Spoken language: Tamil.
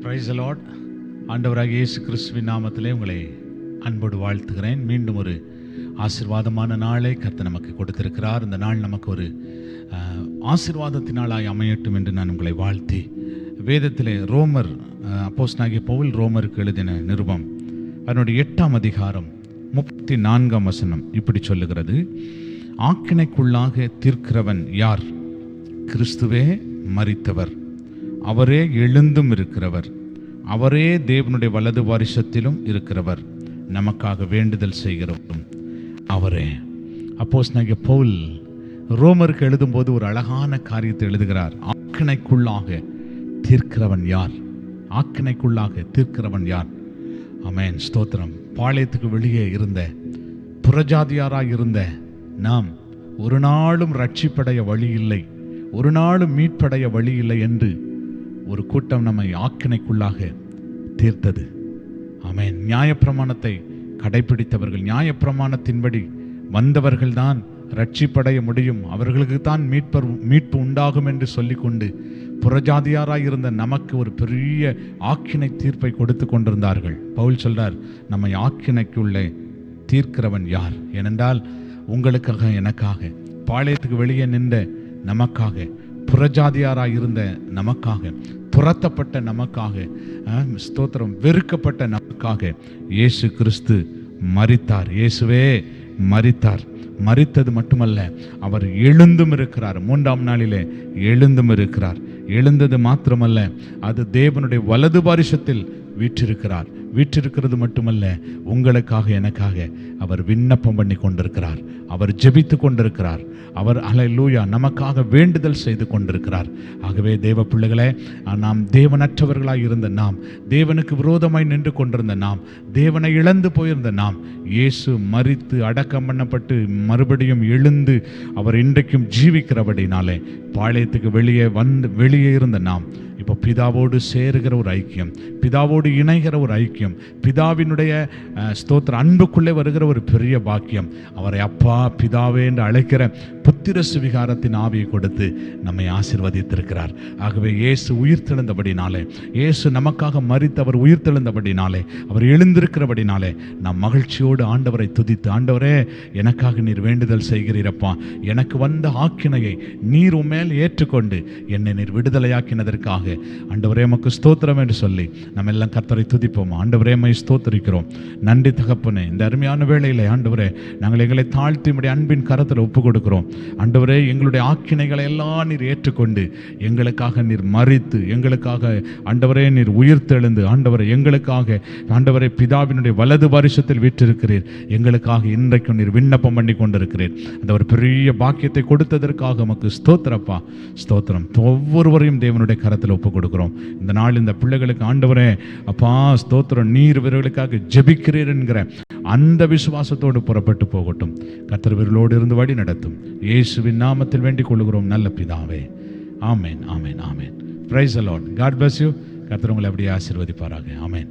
Price the Lord. ஆண்டவராகிய இயேசு கிறிஸ்துவின் நாமத்திலே உங்களை அன்போடு வாழ்த்துகிறேன். மீண்டும் ஒரு ஆசீர்வாதமான நாளை கர்த்தர் நமக்கு கொடுத்திருக்கிறார். இந்த நாள் நமக்கு ஒரு ஆசீர்வாதத்தினாலாய் அமையட்டும் என்று நான் உங்களை வாழ்த்தி, வேதத்திலே ரோமர் அப்போஸ்தலனாகிய பவுல் ரோமருக்கு எழுதின நிருபம் அதனுடைய 8ஆம் அதிகாரம் 34ஆம் வசனம் இப்படி சொல்லுகிறது: ஆக்கினைக்குள்ளாக தீர்க்கிறவன் யார்? கிறிஸ்துவே மரித்தவர், அவரே எழுந்தும் இருக்கிறவர், அவரே தேவனுடைய வலது வாரிசத்திலும் இருக்கிறவர், நமக்காக வேண்டுதல் செய்கிறவரும் அவரே. அப்போஸ்தலனாகிய பவுல் ரோமருக்கு எழுதும்போது ஒரு அழகான காரியத்தை எழுதுகிறார். ஆக்கினைக்குள்ளாக தீர்க்கிறவன் யார்? ஆக்கினைக்குள்ளாக தீர்க்கிறவன் யார்? ஆமென், ஸ்தோத்திரம். பாளையத்துக்கு வெளியே இருந்த புறஜாதியாராய் இருந்த நாம் ஒரு நாளும் ரட்சிப்படைய வழி இல்லை, ஒரு நாளும் மீட்படைய வழி இல்லை என்று ஒரு கூட்டம் நம்மை ஆக்கினைக்குள்ளாக தீர்த்தது. ஆமென். நியாயப்பிரமாணத்தை கடைபிடித்தவர்கள், நியாயப்பிரமாணத்தின்படி வந்தவர்கள்தான் ரட்சிப்படைய முடியும், அவர்களுக்கு தான் மீட்பு உண்டாகும் என்று சொல்லிக்கொண்டு புறஜாதியாராய் இருந்த நமக்கு ஒரு பெரிய ஆக்கினை தீர்ப்பை கொடுத்து கொண்டிருந்தார்கள். பவுல் சொல்றார், நம்மை ஆக்கினைக்குள்ளே தீர்க்கிறவன் யார்? ஏனென்றால் உங்களுக்காக, எனக்காக, பாளையத்துக்கு வெளியே நின்ற நமக்காக, புறஜாதியாராய் இருந்த நமக்காக, துரத்தப்பட்ட நமக்காக, ஸ்தோத்திரம், வெறுக்கப்பட்ட நமக்காக இயேசு கிறிஸ்து மரித்தார். இயேசுவே மரித்தார். மரித்தது மட்டுமல்ல, அவர் எழுந்தும் இருக்கிறார். 3ஆம் நாளிலே எழுந்தும் இருக்கிறார். எழுந்தது மாத்திரமல்ல, அது தேவனுடைய வலது வாரிசத்தில் வீற்றிருக்கிறார். வீற்றிருக்கிறது மட்டுமல்ல, உங்களுக்காக, எனக்காக அவர் விண்ணப்பம் பண்ணி கொண்டிருக்கிறார். அவர் ஜெபித்து கொண்டிருக்கிறார். அவர் அல்லேலூயா நமக்காக வேண்டுதல் செய்து கொண்டிருக்கிறார். ஆகவே தேவ பிள்ளைகளே, நாம் தேவனற்றவர்களாய் இருந்த நாம், தேவனுக்கு விரோதமாய் நின்று கொண்டிருந்த நாம், தேவனை இழந்து போயிருந்த நாம், இயேசு மரித்து அடக்கம் பண்ணப்பட்டு மறுபடியும் எழுந்து அவர் இன்றைக்கும் ஜீவிக்கிறபடினாலே பாளையத்துக்கு வெளியே இருந்த நாம் இப்போ பிதாவோடு சேருகிற ஒரு ஐக்கியம், பிதாவோடு இணைகிற ஒரு ஐக்கியம், பிதாவினுடைய ஸ்தோத்திர அன்புக்குள்ளே வருகிற ஒரு பெரிய பாக்கியம், அவரை அப்பா பிதாவே என்று அழைக்கிற புத்திர சுவிகாரத்தின் ஆவியை கொடுத்து நம்மை ஆசீர்வதித்திருக்கிறார். ஆகவே இயேசு உயிர்த்தெழுந்தபடினாலே, இயேசு நமக்காக மரித்து அவர் உயிர்த்தெழுந்தபடினாலே, அவர் எழுந்திருக்கிறபடினாலே நாம் மகிழ்ச்சியோடு ஆண்டவரை துதித்து, ஆண்டவரே எனக்காக நீர் வேண்டுதல் செய்கிறீரப்பா, எனக்கு வந்த ஆக்கினையை நீர் உம்மேல் ஏற்றுக்கொண்டு என்னை நீர் விடுதலையாக்கினதற்காக ஆண்டவரே உமக்கு ஸ்தோத்திரம் என்று சொல்லி நம்ம எல்லாம் கர்த்தரை துதிப்போம். ஆண்டவரே உம்மை ஸ்தோத்திரிக்கிறோம். நன்றி தகப்பனே. இந்த அருமையான வேளையிலே ஆண்டவரே நாங்கள் எங்களை தாழ்த்தி உம்முடைய அன்பின் கரத்தில் ஒப்பு கொடுக்கிறோம். ஆண்டவரே எங்களுடைய ஆக்கினைகளை எல்லாம் நீர் ஏற்றுக்கொண்டு எங்களுக்காக நீர் மரித்து, எங்களுக்காக ஆண்டவரே நீர் உயிர்த்தெழுந்து, ஆண்டவரே எங்களுக்காக ஆண்டவரே பிதாவினுடைய வலது வாரிசத்தில் வீற்றிருக்கிறீர். எங்களுக்காக இன்றைக்கும் நீர் விண்ணப்பம் பண்ணி கொண்டிருக்கிறீர். அந்த ஒரு பெரிய பாக்கியத்தை கொடுத்ததற்காக உமக்கு ஸ்தோத்திரப்பா, ஸ்தோத்திரம். ஒவ்வொருவரையும் தேவனுடைய கரத்தில் ஒப்பு கொடுக்கிறோம். இந்த நாள் இந்த பிள்ளைகளுக்கு ஆண்டவரே அப்பா ஸ்தோத்திரம், நீர் இவர்களுக்காக ஜெபிக்கிறீர் என்கிற அந்த விசுவாசத்தோடு புறப்பட்டு போகட்டும். கர்த்தர் இவர்களோடு இருந்து வழி நடத்தும். இயேசுவின் நாமத்தில் வேண்டிக் கொள்கிறோம் நல்ல பிதாவே. Amen, amen, amen. Praise the Lord. God bless you. கர்த்தர் உங்களை அப்படியே ஆசீர்வதிப்பாராக. ஆமென்.